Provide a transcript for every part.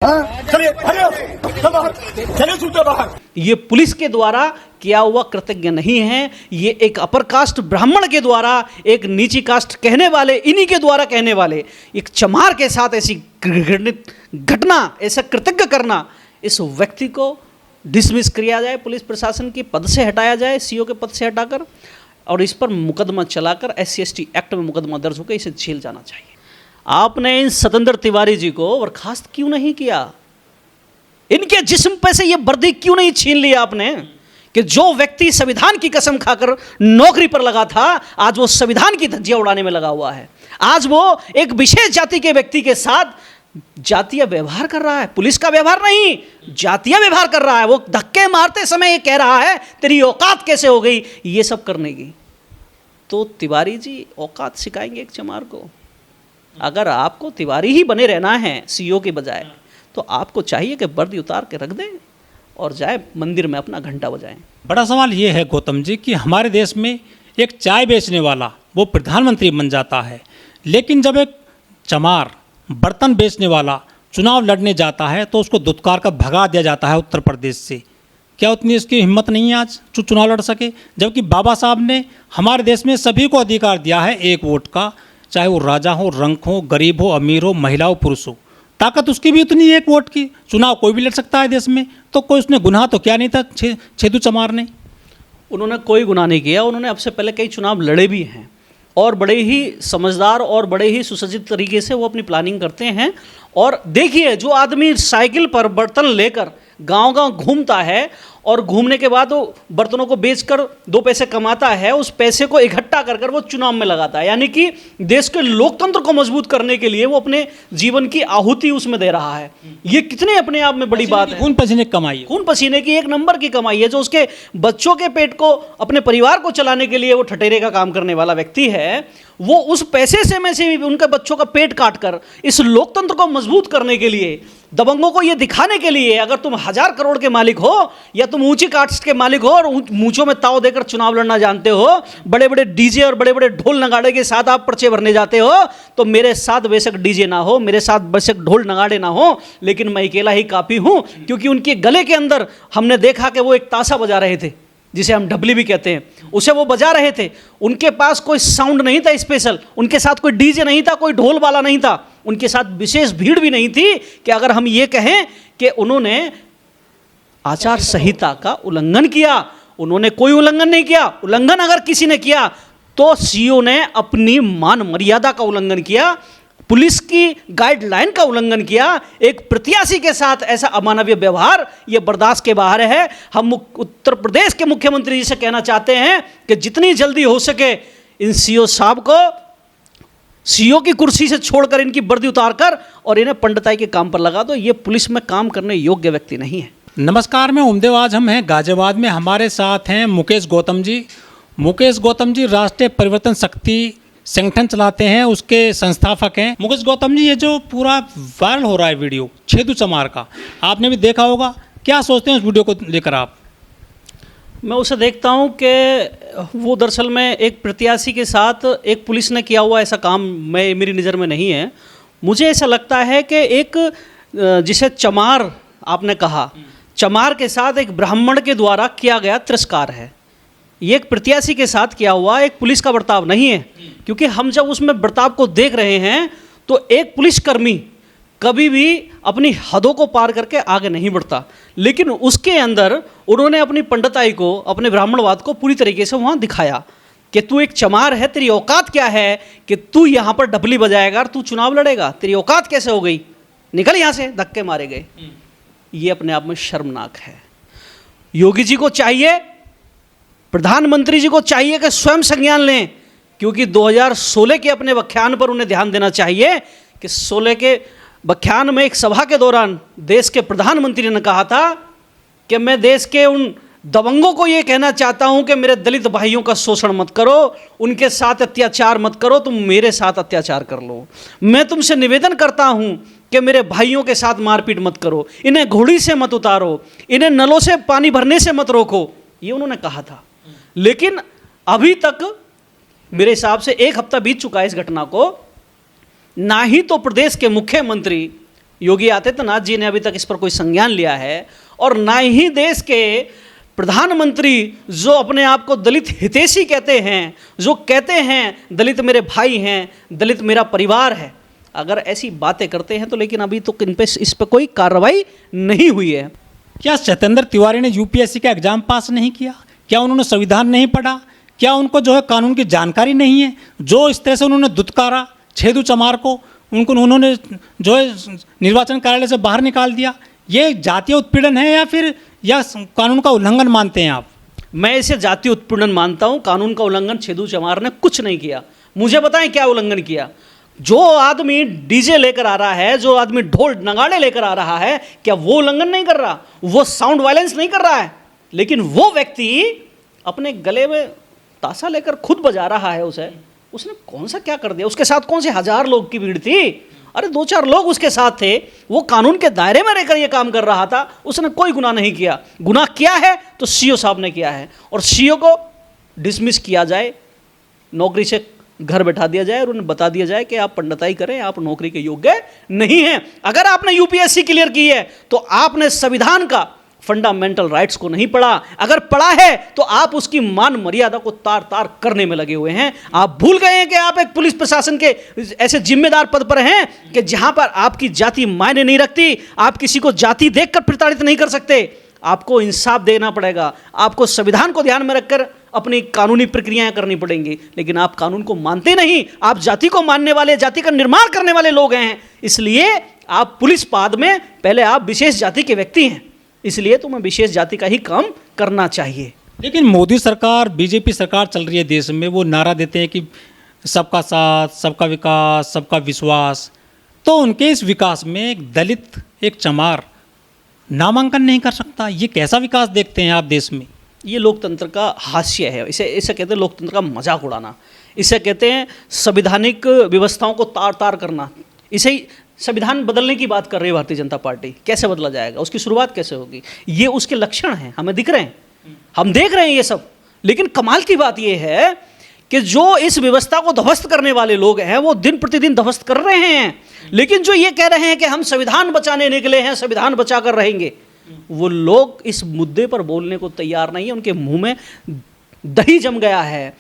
चलिए चल बाहर, चलिए छूटे बाहर। ये पुलिस के द्वारा किया हुआ कृतज्ञ नहीं है, ये एक अपर कास्ट ब्राह्मण के द्वारा, एक नीची कास्ट कहने वाले, इन्हीं के द्वारा कहने वाले एक चमार के साथ ऐसी घटना, ऐसा कृतज्ञ करना, इस व्यक्ति को डिसमिस किया जाए, पुलिस प्रशासन के पद से हटाया जाए, सीओ के पद से हटाकर, और इस पर मुकदमा चलाकर SC/ST एक्ट में मुकदमा दर्ज होकर इसे जेल जाना चाहिए। आपने इन सतेंद्र तिवारी जी को बर्खास्त क्यों नहीं किया? इनके जिस्म पे से ये वर्दी क्यों नहीं छीन लिया आपने? कि जो व्यक्ति संविधान की कसम खाकर नौकरी पर लगा था, आज वो संविधान की धज्जियां उड़ाने में लगा हुआ है। आज वो एक विशेष जाति के व्यक्ति के साथ जातीय व्यवहार कर रहा है, पुलिस का व्यवहार नहीं, जातीय व्यवहार कर रहा है। वो धक्के मारते समय ये कह रहा है तेरी औकात कैसे हो गई ये सब करने की। तो तिवारी जी औकात सिखाएंगे एक चमार को? अगर आपको तिवारी ही बने रहना है सीओ के बजाय, तो आपको चाहिए कि वर्दी उतार के रख दें और जाए मंदिर में अपना घंटा बजाएं। बड़ा सवाल ये है गौतम जी कि हमारे देश में एक चाय बेचने वाला वो प्रधानमंत्री बन जाता है, लेकिन जब एक चमार बर्तन बेचने वाला चुनाव लड़ने जाता है तो उसको दुत्कार कर भगा दिया जाता है उत्तर प्रदेश से। क्या उतनी इसकी हिम्मत नहीं है आज जो चुनाव लड़ सके? जबकि बाबा साहब ने हमारे देश में सभी को अधिकार दिया है एक वोट का, चाहे वो राजा हो, रंक हो, गरीब हो, अमीर हो, महिला हो, पुरुष हो। ताकत उसकी भी उतनी एक वोट की, चुनाव कोई भी लड़ सकता है देश में। तो कोई उसने गुनाह तो क्या नहीं था छेदू चमार ने? उन्होंने कोई गुनाह नहीं किया। उन्होंने अब से पहले कई चुनाव लड़े भी हैं और बड़े ही समझदार और बड़े ही सुसज्जित तरीके से वो अपनी प्लानिंग करते हैं। और देखिए, जो आदमी साइकिल पर बर्तन लेकर गांव-गांव घूमता है और घूमने के बाद वो बर्तनों को बेचकर 2 पैसे कमाता है, उस पैसे को इकट्ठा कर कर वो चुनाव में लगाता है। यानी कि देश के लोकतंत्र को मजबूत करने के लिए वो अपने जीवन की आहुति उसमें दे रहा है। ये कितने अपने आप में बड़ी बात है। खून पसीने की कमाई है, खून पसीने की एक नंबर की कमाई है। जो उसके बच्चों के पेट को, अपने परिवार को चलाने के लिए वो ठठेरे का काम करने वाला व्यक्ति है, वो उस पैसे से में से भी उनके बच्चों का पेट काट कर इस लोकतंत्र को मजबूत करने के लिए, दबंगों को ये दिखाने के लिए, अगर तुम 1000 करोड़ के मालिक हो या तुम ऊंची कास्ट के मालिक हो और मूंछों में ताव देकर चुनाव लड़ना जानते हो, बड़े बड़े डीजे और बड़े बड़े ढोल नगाड़े के साथ आप पर्चे भरने जाते हो, तो मेरे साथ बेशक डीजे ना हो, मेरे साथ बेशक ढोल नगाड़े ना हो, लेकिन मैं अकेला ही काफ़ी हूं। क्योंकि उनके गले के अंदर हमने देखा कि वो एक ताशा बजा रहे थे, जिसे हम डबली भी कहते हैं, उसे वो बजा रहे थे। उनके पास कोई साउंड नहीं था स्पेशल, उनके साथ कोई डीजे नहीं था, कोई ढोल वाला नहीं था, उनके साथ विशेष भीड़ भी नहीं थी कि अगर हम ये कहें कि उन्होंने आचार संहिता का उल्लंघन किया। उन्होंने कोई उल्लंघन नहीं किया। उल्लंघन अगर किसी ने किया तो सीओ ने अपनी मान मर्यादा का उल्लंघन किया, पुलिस की गाइडलाइन का उल्लंघन किया। एक प्रत्याशी के साथ ऐसा अमानवीय व्यवहार ये बर्दाश्त के बाहर है। हम उत्तर प्रदेश के मुख्यमंत्री जी से कहना चाहते हैं कि जितनी जल्दी हो सके इन सीओ साहब को सीओ की कुर्सी से छोड़कर इनकी वर्दी उतारकर और इन्हें पंडिताई के काम पर लगा दो। ये पुलिस में काम करने योग्य व्यक्ति नहीं है। नमस्कार, मैं उमदेव। आज हम हैं गाजियाबाद में, हमारे साथ हैं मुकेश गौतम जी। मुकेश गौतम जी राष्ट्रीय परिवर्तन शक्ति संगठन चलाते हैं, उसके संस्थापक हैं। मुकेश गौतम जी, ये जो पूरा वायरल हो रहा है वीडियो छेदू चमार का, आपने भी देखा होगा, क्या सोचते हैं उस वीडियो को लेकर आप? मैं उसे देखता हूं कि वो दरअसल में एक प्रत्याशी के साथ एक पुलिस ने किया हुआ ऐसा काम मेरी नज़र में नहीं है। मुझे ऐसा लगता है कि एक जिसे चमार आपने कहा, चमार के साथ एक ब्राह्मण के द्वारा किया गया तिरस्कार है। ये एक प्रत्याशी के साथ किया हुआ एक पुलिस का बर्ताव नहीं है। क्योंकि हम जब उसमें बर्ताव को देख रहे हैं तो एक पुलिसकर्मी कभी भी अपनी हदों को पार करके आगे नहीं बढ़ता, लेकिन उसके अंदर उन्होंने अपनी पंडिताई को, अपने ब्राह्मणवाद को पूरी तरीके से वहाँ दिखाया कि तू एक चमार है, तेरी औकात क्या है कि तू यहाँ पर डबली बजाएगा और तू चुनाव लड़ेगा, तेरी औकात कैसे हो गई, निकल यहाँ से, धक्के मारे गए। ये अपने आप में शर्मनाक है। योगी जी को चाहिए, प्रधानमंत्री जी को चाहिए कि स्वयं संज्ञान लें, क्योंकि 2016 के अपने व्याख्यान पर उन्हें ध्यान देना चाहिए कि 16 के व्याख्यान में एक सभा के दौरान देश के प्रधानमंत्री ने कहा था कि मैं देश के उन दबंगों को ये कहना चाहता हूं कि मेरे दलित भाइयों का शोषण मत करो, उनके साथ अत्याचार मत करो, तुम मेरे साथ अत्याचार कर लो। मैं तुमसे निवेदन करता हूं कि मेरे भाइयों के साथ मारपीट मत करो, इन्हें घोड़ी से मत उतारो, इन्हें नलों से पानी भरने से मत रोको, ये उन्होंने कहा था। लेकिन अभी तक मेरे हिसाब से 1 हफ्ता बीत चुका है इस घटना को, ना ही तो प्रदेश के मुख्यमंत्री योगी आदित्यनाथ जी ने अभी तक इस पर कोई संज्ञान लिया है, और ना ही देश के प्रधानमंत्री जो अपने आप को दलित हितैषी कहते हैं, जो कहते हैं दलित मेरे भाई हैं, दलित मेरा परिवार है, अगर ऐसी बातें करते हैं तो लेकिन अभी तो इस पे कोई कार्रवाई नहीं हुई है। क्या सत्येंद्र तिवारी ने यूपीएससी का एग्जाम पास नहीं किया? क्या उन्होंने संविधान नहीं पढ़ा? क्या उनको जो है कानून की जानकारी नहीं है? जो इस तरह से उन्होंने दुत्कारा छेदू चमार को, उन्होंने जो है निर्वाचन कार्यालय से बाहर निकाल दिया, ये जातीय उत्पीड़न है या कानून का उल्लंघन मानते हैं आप? मैं इसे जातीय उत्पीड़न मानता हूं। कानून का उल्लंघन छेदू चमार ने कुछ नहीं किया। मुझे बताएं क्या उल्लंघन किया? जो आदमी डीजे लेकर आ रहा है, जो आदमी ढोल नगाड़े लेकर आ रहा है, क्या वो उल्लंघन नहीं कर रहा? वो साउंड वायलेंस नहीं कर रहा है? लेकिन वो व्यक्ति अपने गले में ताशा लेकर खुद बजा रहा है। उसने कौन सा क्या कर दिया? उसके साथ कौन से 1000 लोग की भीड़ थी? अरे 2-4 लोग उसके साथ थे। वो कानून के दायरे में रहकर ये काम कर रहा था। उसने कोई गुनाह नहीं किया। गुनाह किया है तो सीओ साहब ने किया है, और सीओ को डिसमिस किया जाए, नौकरी से घर बैठा दिया जाए और उन्हें बता दिया जाए कि आप पंडिताई करें, आप नौकरी के योग्य नहीं हैं। अगर आपने यूपीएससी क्लियर की है तो आपने संविधान का फंडामेंटल राइट्स को नहीं पढ़ा। अगर पढ़ा है तो आप उसकी मान मर्यादा को तार तार करने में लगे हुए हैं। आप भूल गए हैं कि आप एक पुलिस प्रशासन के ऐसे जिम्मेदार पद पर हैं कि जहां पर आपकी जाति मायने नहीं रखती। आप किसी को जाति देखकर प्रताड़ित नहीं कर सकते। आपको इंसाफ देना पड़ेगा। आपको संविधान को ध्यान में रखकर अपनी कानूनी प्रक्रियाएं करनी पड़ेंगी। लेकिन आप कानून को मानते नहीं। आप जाति को मानने वाले, जाति का निर्माण करने वाले लोग हैं। इसलिए आप पुलिस पद में पहले आप विशेष जाति के व्यक्ति हैं, इसलिए तुम्हें विशेष जाति का ही काम करना चाहिए। लेकिन मोदी सरकार, बीजेपी सरकार चल रही है देश में, वो नारा देते हैं कि सबका साथ, सबका विकास, सबका विश्वास। तो उनके इस विकास में एक दलित, एक चमार नामांकन नहीं कर सकता। ये कैसा विकास देखते हैं आप देश में? ये लोकतंत्र का हास्य है। इसे कहते हैं लोकतंत्र का मजाक उड़ाना। इसे कहते हैं संवैधानिक व्यवस्थाओं को तार तार करना। इसे ही संविधान बदलने की बात कर रही है भारतीय जनता पार्टी। कैसे बदला जाएगा? उसकी शुरुआत कैसे होगी? ये उसके लक्षण हैं, हमें दिख रहे हैं, हम देख रहे हैं ये सब। लेकिन कमाल की बात ये है कि जो इस व्यवस्था को ध्वस्त करने वाले लोग हैं वो दिन प्रतिदिन ध्वस्त कर रहे हैं। लेकिन जो ये कह रहे हैं कि हम संविधान बचाने निकले हैं, संविधान बचा कर रहेंगे, वो लोग इस मुद्दे पर बोलने को तैयार नहीं है। उनके मुंह में दही जम गया है।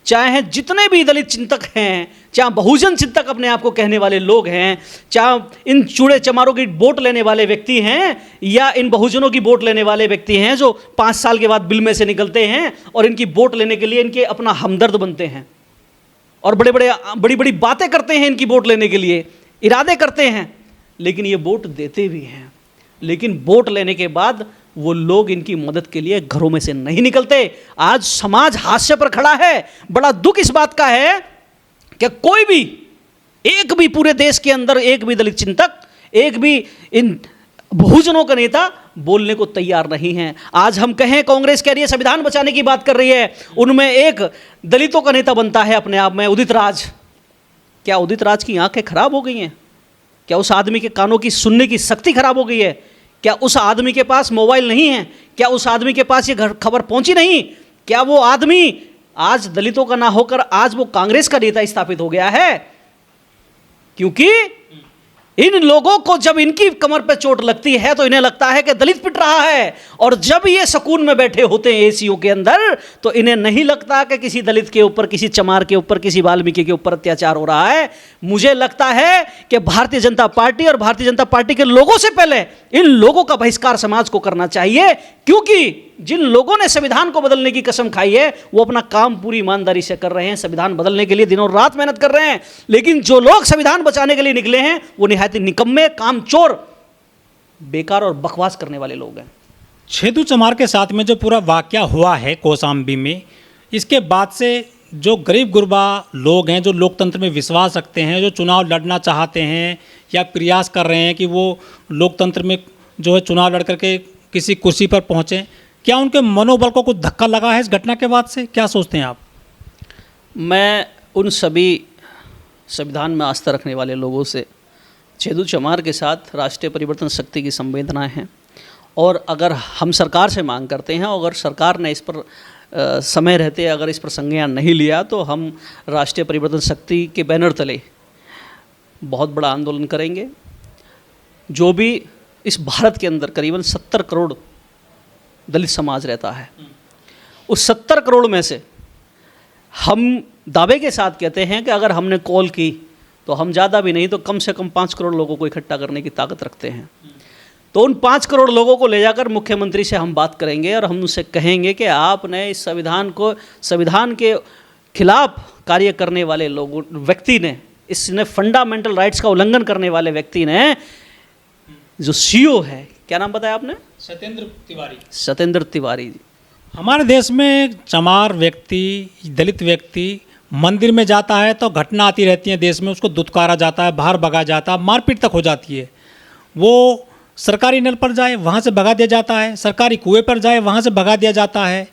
चाहे जितने भी दलित चिंतक हैं, चाहे बहुजन चिंतक अपने आप को कहने वाले लोग हैं, चाहे इन चूड़े चमारों की वोट लेने वाले व्यक्ति हैं, या इन बहुजनों की वोट लेने वाले व्यक्ति हैं जो 5 साल के बाद बिल में से निकलते हैं और इनकी वोट लेने के लिए इनके अपना हमदर्द बनते हैं और बड़ी बड़ी बातें करते हैं इनकी वोट लेने के लिए, इरादे करते हैं, लेकिन ये वोट देते भी हैं। लेकिन वोट लेने के बाद वो लोग इनकी मदद के लिए घरों में से नहीं निकलते। आज समाज हाशिए पर खड़ा है। बड़ा दुख इस बात का है कि कोई भी, एक भी पूरे देश के अंदर एक भी दलित चिंतक, एक भी इन बहुजनों का नेता बोलने को तैयार नहीं है। आज हम कहें कांग्रेस कह रही है संविधान बचाने की बात कर रही है, उनमें एक दलितों का नेता बनता है अपने आप में, उदित राज। क्या उदित राज की आंखें खराब हो गई हैं? क्या उस आदमी के कानों की सुनने की शक्ति खराब हो गई है? क्या उस आदमी के पास मोबाइल नहीं है? क्या उस आदमी के पास ये खबर पहुंची नहीं? क्या वो आदमी आज दलितों का ना होकर आज वो कांग्रेस का नेता स्थापित हो गया है? क्योंकि इन लोगों को जब इनकी कमर पे चोट लगती है तो इन्हें लगता है कि दलित पिट रहा है, और जब ये सुकून में बैठे होते हैं एसीओ के अंदर तो इन्हें नहीं लगता कि किसी दलित के ऊपर, किसी चमार के ऊपर, किसी वाल्मीकि के ऊपर अत्याचार हो रहा है। मुझे लगता है कि भारतीय जनता पार्टी और भारतीय जनता पार्टी के लोगों से पहले इन लोगों का बहिष्कार समाज को करना चाहिए, क्योंकि जिन लोगों ने संविधान को बदलने की कसम खाई है वो अपना काम पूरी ईमानदारी से कर रहे हैं, संविधान बदलने के लिए दिनों रात मेहनत कर रहे हैं। लेकिन जो लोग संविधान बचाने के लिए निकले हैं वो निहायत निकम्मे, कामचोर, बेकार और बकवास करने वाले लोग हैं। छेदू चमार के साथ में जो पूरा वाकया हुआ है कौशाम्बी में, इसके बाद से जो गरीब गुरबा लोग हैं, जो लोकतंत्र में विश्वास रखते हैं, जो चुनाव लड़ना चाहते हैं या प्रयास कर रहे हैं कि वो लोकतंत्र में जो है चुनाव लड़ करके किसी कुर्सी पर पहुँचें, क्या उनके मनोबल को कुछ धक्का लगा है इस घटना के बाद से? क्या सोचते हैं आप? मैं उन सभी संविधान में आस्था रखने वाले लोगों से, छेदू चमार के साथ राष्ट्रीय परिवर्तन शक्ति की संवेदनाएं हैं, और अगर हम सरकार से मांग करते हैं, अगर सरकार ने इस पर समय रहते अगर इस पर संज्ञान नहीं लिया तो हम राष्ट्रीय परिवर्तन शक्ति के बैनर तले बहुत बड़ा आंदोलन करेंगे। जो भी इस भारत के अंदर करीबन 70 करोड़ दलित समाज रहता है, उस 70 करोड़ में से हम दावे के साथ कहते हैं कि अगर हमने कॉल की तो हम ज़्यादा भी नहीं तो कम से कम 5 करोड़ लोगों को इकट्ठा करने की ताकत रखते हैं। तो उन 5 करोड़ लोगों को ले जाकर मुख्यमंत्री से हम बात करेंगे और हम उनसे कहेंगे कि आपने इस संविधान के खिलाफ कार्य करने वाले लोगों व्यक्ति ने, इसने फंडामेंटल राइट्स का उल्लंघन करने वाले व्यक्ति ने, जो सीईओ है, क्या नाम बताया आपने? सत्येंद्र तिवारी जी। हमारे देश में चमार व्यक्ति, दलित व्यक्ति मंदिर में जाता है तो घटना आती रहती है देश में, उसको दुत्कारा जाता है, बाहर भगा जाता है, मारपीट तक हो जाती है। वो सरकारी नल पर जाए वहाँ से भगा दिया जाता है, सरकारी कुएं पर जाए वहाँ से भगा दिया जाता है,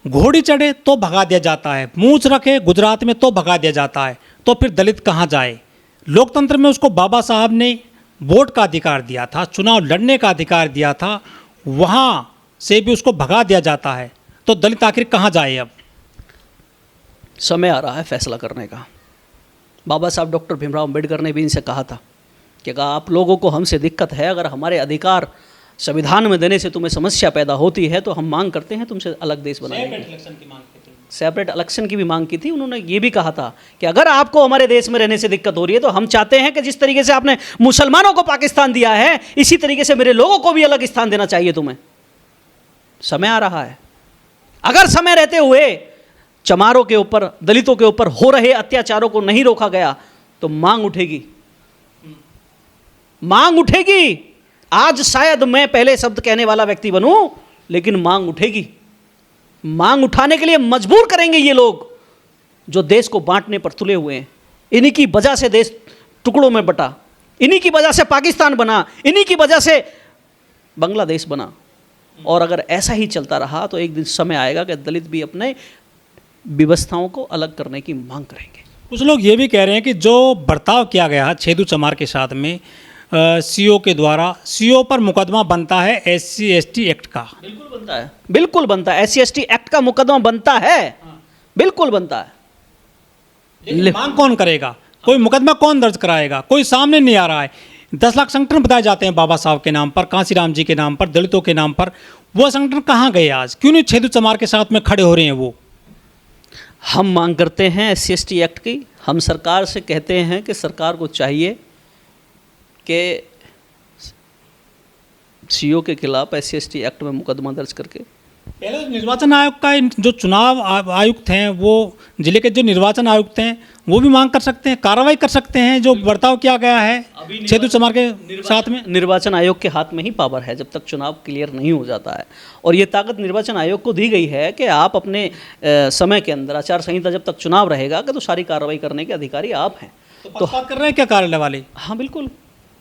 घोड़ी चढ़े तो भगा दिया जाता है, मूंछ रखे गुजरात में तो भगा दिया जाता है। तो फिर दलित कहाँ जाए? लोकतंत्र में उसको बाबा साहब ने वोट का अधिकार दिया था, चुनाव लड़ने का अधिकार दिया था, वहाँ से भी उसको भगा दिया जाता है। तो दलित आखिर कहाँ जाए? अब समय आ रहा है फैसला करने का। बाबा साहब डॉक्टर भीमराव अम्बेडकर ने भी इनसे कहा था कि अगर आप लोगों को हमसे दिक्कत है, अगर हमारे अधिकार संविधान में देने से तुम्हें समस्या पैदा होती है तो हम मांग करते हैं तुमसे अलग देश बनाएंगे। सेपरेट इलेक्शन की भी मांग की थी। उन्होंने ये भी कहा था कि अगर आपको हमारे देश में रहने से दिक्कत हो रही है तो हम चाहते हैं कि जिस तरीके से आपने मुसलमानों को पाकिस्तान दिया है, इसी तरीके से मेरे लोगों को भी अलग स्थान देना चाहिए तुम्हें। समय आ रहा है। अगर समय रहते हुए चमारों के ऊपर, दलितों के ऊपर हो रहे अत्याचारों को नहीं रोका गया तो मांग उठेगी, मांग उठेगी। आज शायद मैं पहले शब्द कहने वाला व्यक्ति बनूं, लेकिन मांग उठेगी। मांग उठाने के लिए मजबूर करेंगे ये लोग जो देश को बांटने पर तुले हुए हैं। इन्हीं की वजह से देश टुकड़ों में बटा, इन्हीं की वजह से पाकिस्तान बना, इन्हीं की वजह से बांग्लादेश बना। और अगर ऐसा ही चलता रहा तो एक दिन समय आएगा कि दलित भी अपने व्यवस्थाओं को अलग करने की मांग करेंगे। कुछ लोग ये भी कह रहे हैं कि जो बर्ताव किया गया है छेदू चमार के साथ में सीओ के द्वारा, सीओ पर मुकदमा बनता है SC/ST एक्ट का। बिल्कुल बनता है, बिल्कुल बनता है। SC/ST एक्ट का मुकदमा बनता है, बिल्कुल बनता है। लेकिन मांग कौन करेगा? कोई मुकदमा कौन दर्ज कराएगा? कोई सामने नहीं आ रहा है। 10 लाख संगठन बताए जाते हैं बाबा साहब के नाम पर, कांसीराम जी के नाम पर, दलितों के नाम पर। वो संगठन कहाँ गए आज? क्यों नहीं छेदू चमार के साथ में खड़े हो रहे हैं वो? हम मांग करते हैं SC/ST एक्ट की। हम सरकार से कहते हैं कि सरकार को चाहिए कि सीओ के खिलाफ SC/ST एक्ट में मुकदमा दर्ज करके, पहले निर्वाचन आयोग का जो चुनाव आयुक्त हैं, वो जिले के जो निर्वाचन आयुक्त हैं, वो भी मांग कर सकते हैं, कार्रवाई कर सकते हैं जो बर्ताव किया गया है छेदू चमार के साथ में। निर्वाचन आयोग के हाथ में ही पावर है जब तक चुनाव क्लियर नहीं हो जाता है। और ये ताकत निर्वाचन आयोग को दी गई है कि आप अपने समय के अंदर, आचार संहिता जब तक चुनाव रहेगा कि तो सारी कार्रवाई करने के अधिकारी आप हैं। तो बात कर रहे हैं क्या कार्यालय वाले? हाँ बिल्कुल,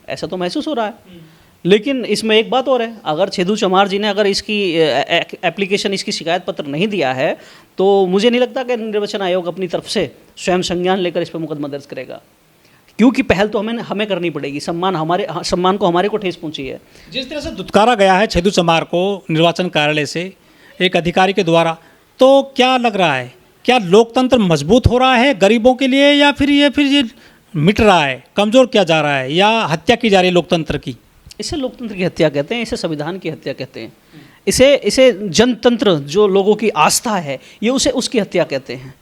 ऐसा तो महसूस हो रहा है। लेकिन इसमें एक बात और है, अगर छेदू चमार जी ने अगर इसकी एप्लीकेशन, इसकी शिकायत पत्र नहीं दिया है तो मुझे नहीं लगता कि निर्वाचन आयोग अपनी तरफ से स्वयं संज्ञान लेकर इस पर मुकदमा दर्ज करेगा, क्योंकि पहल तो हमें करनी पड़ेगी। सम्मान को हमारे को ठेस पहुंची है। जिस तरह से दुत्कारा गया है छेदू चमार को निर्वाचन कार्यालय से एक अधिकारी के द्वारा, तो क्या लग रहा है, क्या लोकतंत्र मजबूत हो रहा है गरीबों के लिए, या फिर ये मिट रहा है, कमज़ोर किया जा रहा है, या हत्या की जा रही है लोकतंत्र की? इसे लोकतंत्र की हत्या कहते हैं, इसे संविधान की हत्या कहते हैं, इसे जनतंत्र, जो लोगों की आस्था है, ये उसे उसकी हत्या कहते हैं।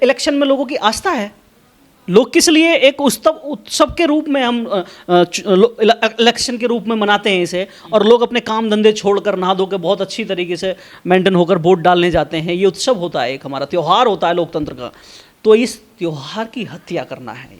इलेक्शन में लोगों की आस्था है। लोग किस लिए एक उत्सव के रूप में हम इलेक्शन के रूप में मनाते हैं इसे, और लोग अपने काम धंधे छोड़कर नहा धो के बहुत अच्छी तरीके से मेंटेन होकर वोट डालने जाते हैं। ये उत्सव होता है, एक हमारा त्यौहार होता है लोकतंत्र का। तो इस त्यौहार की हत्या करना है।